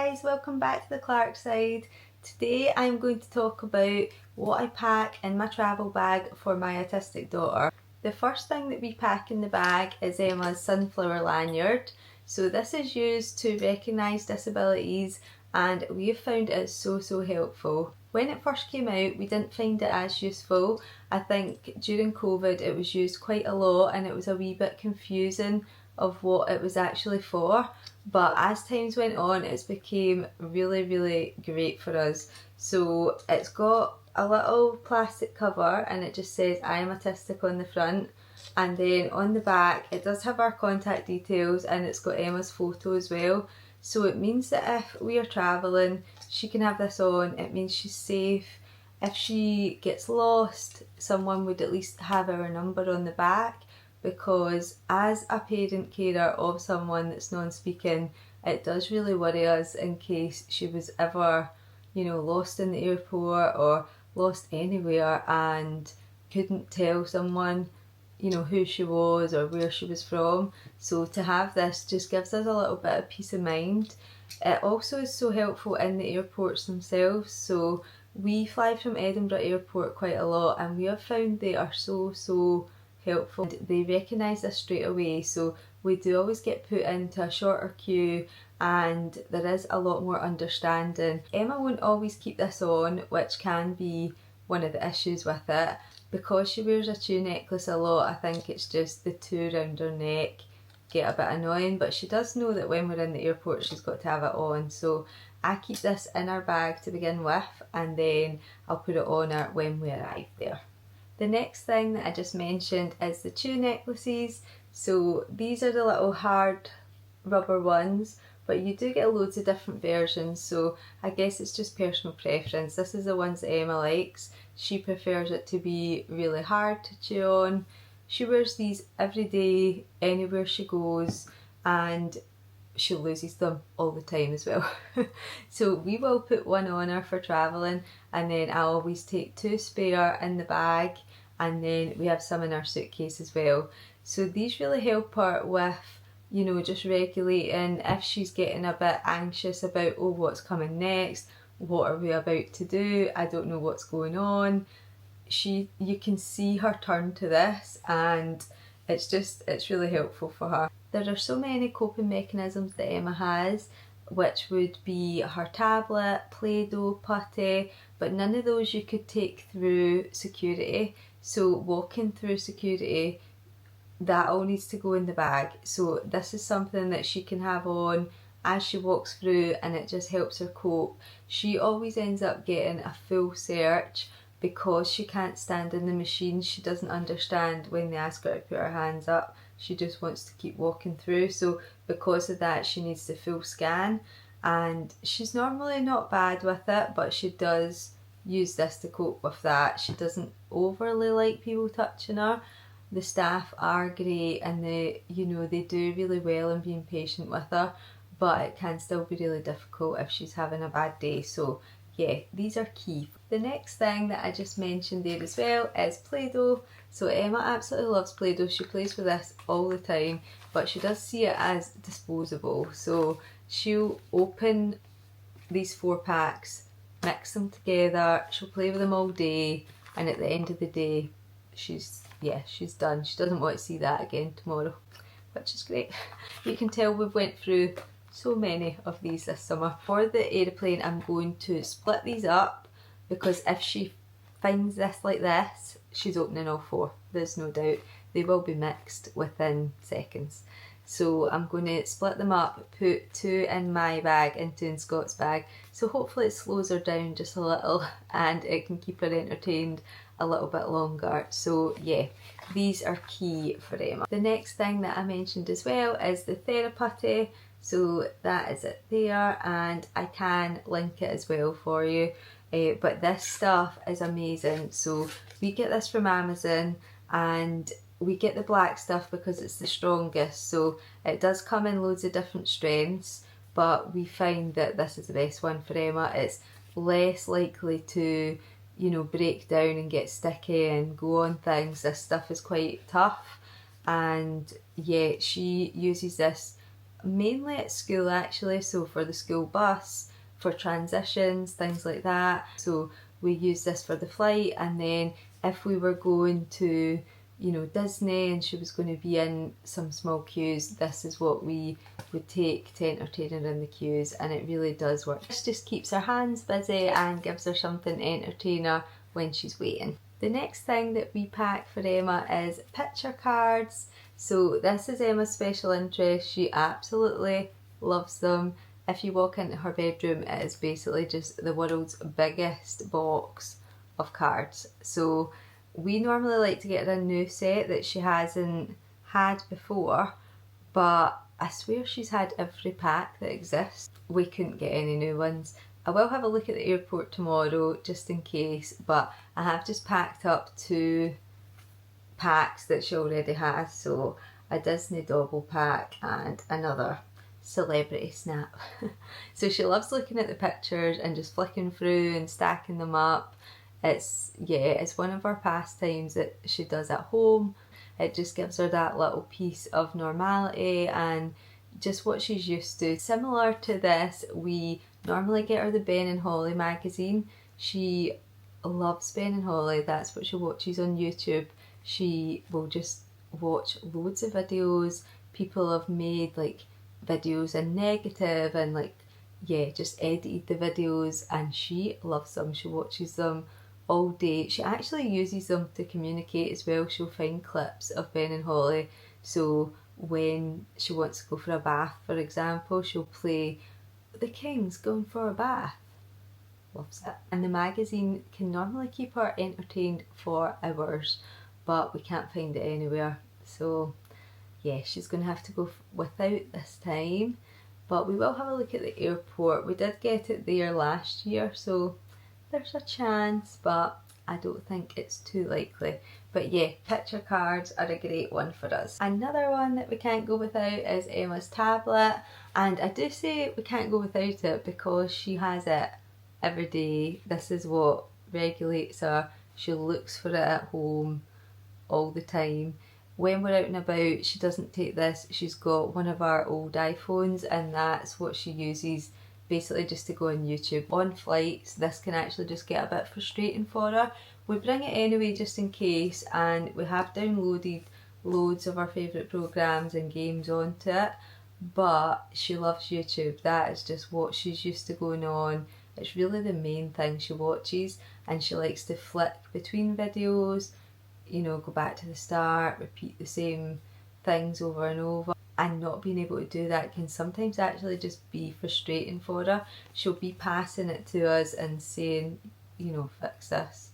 guys, welcome back to the Clark side. Today I'm going to talk about what I pack in my travel bag for my autistic daughter. The first thing that we pack in the bag is Emma's sunflower lanyard. So this is used to recognise disabilities and we have found it so helpful. When it first came out we didn't find it as useful. I think during COVID it was used quite a lot and it was a wee bit confusing of what it was actually for, but as times went on it's became really great for us. So it's got a little plastic cover and it just says I am autistic on the front, and then on the back it does have our contact details and it's got Emma's photo as well. So it means that if we are travelling she can have this on. It means she's safe. If she gets lost, someone would at least have our number on the back, because as a parent carer of someone that's non-speaking, it does really worry us in case she was ever, lost in the airport or lost anywhere and couldn't tell someone, who she was or where she was from. So to have this just gives us a little bit of peace of mind. It also is so helpful in the airports themselves. So we fly from Edinburgh Airport quite a lot and we have found they are so helpful. They recognise us straight away, so we do always get put into a shorter queue and there is a lot more understanding. Emma won't always keep this on, which can be one of the issues with it. Because she wears a two necklace a lot, I think it's just the two round her neck get a bit annoying, but she does know that when we're in the airport she's got to have it on. So I keep this in her bag to begin with and then I'll put it on her when we arrive there. The next thing that I just mentioned is the two necklaces. So these are the little hard rubber ones, but you do get loads of different versions, so I guess it's just personal preference. This is the ones that Emma likes. She prefers it to be really hard to chew on. She wears these every day, anywhere she goes, and she loses them all the time as well. So we will put one on her for travelling, and then I always take two spare in the bag, and then we have some in our suitcase as well. So these really help her with, just regulating if she's getting a bit anxious about, oh, what's coming next, what are we about to do, I don't know what's going on. You can see her turn to this and it's really helpful for her. There are so many coping mechanisms that Emma has, which would be her tablet, Play-doh, Putty, but none of those you could take through security. So walking through security, that all needs to go in the bag. So this is something that she can have on as she walks through and it just helps her cope. She always ends up getting a full search because she can't stand in the machine. She doesn't understand when they ask her to put her hands up. She just wants to keep walking through. So because of that she needs the full scan, and she's normally not bad with it, but she does use this to cope with that. She doesn't overly like people touching her. The staff are great and they do really well in being patient with her, but it can still be really difficult if she's having a bad day. So yeah, these are key. The next thing that I just mentioned there as well is Play-doh. So Emma absolutely loves Play-doh. She plays with this all the time, but she does see it as disposable. So she'll open these 4 packs, mix them together, she'll play with them all day, and at the end of the day she's done. She doesn't want to see that again tomorrow, which is great. You can tell we've went through so many of these this summer. For the aeroplane I'm going to split these up, because if she finds this like this, she's opening all 4. There's no doubt. They will be mixed within seconds. So I'm going to split them up, put 2 in my bag and 2 in Scott's bag. So hopefully it slows her down just a little and it can keep her entertained a little bit longer. So yeah, these are key for Emma. The next thing that I mentioned as well is the Putty. So that is it there, and I can link it as well for you. But this stuff is amazing. So we get this from Amazon and we get the black stuff because it's the strongest. So it does come in loads of different strengths, but we find that this is the best one for Emma. It's less likely to, break down and get sticky and go on things. This stuff is quite tough, and yeah, she uses this mainly at school actually, so for the school bus, for transitions, things like that. So we use this for the flight, and then if we were going to, you know, Disney and she was going to be in some small queues, this is what we would take to entertain her in the queues, and it really does work. This just keeps her hands busy and gives her something to entertain her when she's waiting. The next thing that we pack for Emma is picture cards. So this is Emma's special interest. She absolutely loves them. If you walk into her bedroom, it is basically just the world's biggest box of cards. So we normally like to get her a new set that she hasn't had before, but I swear she's had every pack that exists. We couldn't get any new ones. I will have a look at the airport tomorrow just in case, but I have just packed up 2 packs that she already has. So a Disney double pack and another celebrity snap. So she loves looking at the pictures and just flicking through and stacking them up. It's one of her pastimes that she does at home. It just gives her that little piece of normality and just what she's used to. Similar to this, we normally get her the Ben and Holly magazine. She loves Ben and Holly, that's what she watches on YouTube. She will just watch loads of videos. People have made like videos in negative and like, yeah, just edited the videos, and she loves them. She watches them all day. She actually uses them to communicate as well. She'll find clips of Ben and Holly, so when she wants to go for a bath, for example, she'll play the King's going for a bath. Loves it. And the magazine can normally keep her entertained for hours, but we can't find it anywhere, so yeah, she's going to have to go without this time. But we will have a look at the airport. We did get it there last year, so there's a chance, but I don't think it's too likely. But yeah, picture cards are a great one for us. Another one that we can't go without is Emma's tablet, and I do say we can't go without it because she has it every day. This is what regulates her. She looks for it at home all the time. When we're out and about, she doesn't take this. She's got one of our old iPhones, and that's what she uses basically just to go on YouTube. On flights, this can actually just get a bit frustrating for her. We bring it anyway just in case, and we have downloaded loads of our favourite programmes and games onto it, but she loves YouTube. That is just what she's used to going on. It's really the main thing she watches, and she likes to flick between videos, you know, go back to the start, repeat the same things over and over. And not being able to do that can sometimes actually just be frustrating for her. She'll be passing it to us and saying, you know, fix this,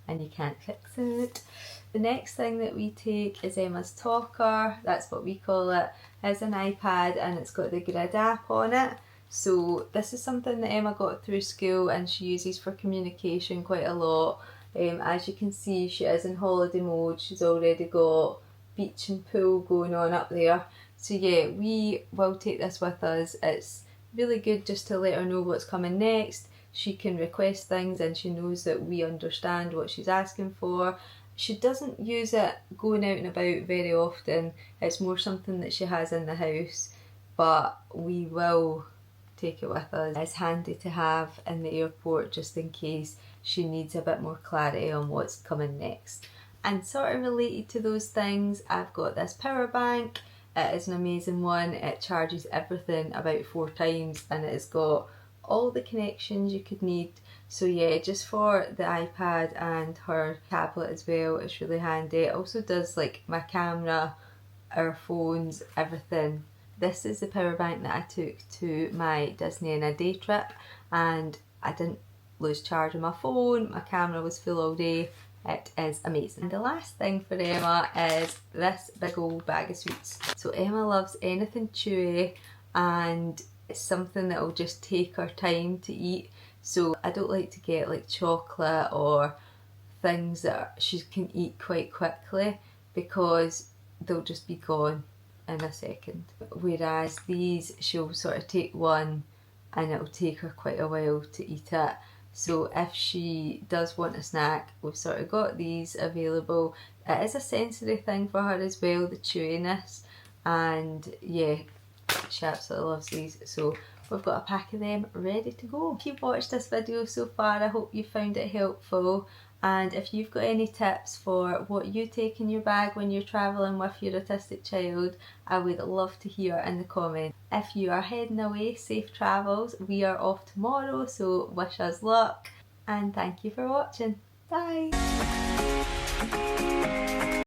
and you can't fix it. The next thing that we take is Emma's talker. That's what we call it. It's an iPad and it's got the Grid app on it. So this is something that Emma got through school and she uses for communication quite a lot. As you can see, she is in holiday mode. She's already got beach and pool going on up there. So yeah, we will take this with us. It's really good just to let her know what's coming next. She can request things and she knows that we understand what she's asking for. She doesn't use it going out and about very often. It's more something that she has in the house, but we will take it with us. It's handy to have in the airport just in case she needs a bit more clarity on what's coming next. And sort of related to those things, I've got this power bank. It is an amazing one. It charges everything about 4 times and it's got all the connections you could need. So yeah, just for the iPad and her tablet as well, it's really handy. It also does like my camera, our phones, everything. This is the power bank that I took to my Disney in a day trip, and I didn't lose charge of my phone. My camera was full all day. It is amazing. And the last thing for Emma is this big old bag of sweets. So Emma loves anything chewy, and it's something that will just take her time to eat. So I don't like to get like chocolate or things that she can eat quite quickly because they'll just be gone in a second. Whereas these, she'll sort of take one and it'll take her quite a while to eat it. So if she does want a snack, we've sort of got these available. It is a sensory thing for her as well, the chewiness, and yeah, She absolutely loves these, so we've got a pack of them ready to go. If you've watched this video so far, I hope you found it helpful, and if you've got any tips for what you take in your bag when you're travelling with your autistic child, I would love to hear in the comments. If you are heading away, safe travels. We are off tomorrow, so wish us luck, and thank you for watching. Bye!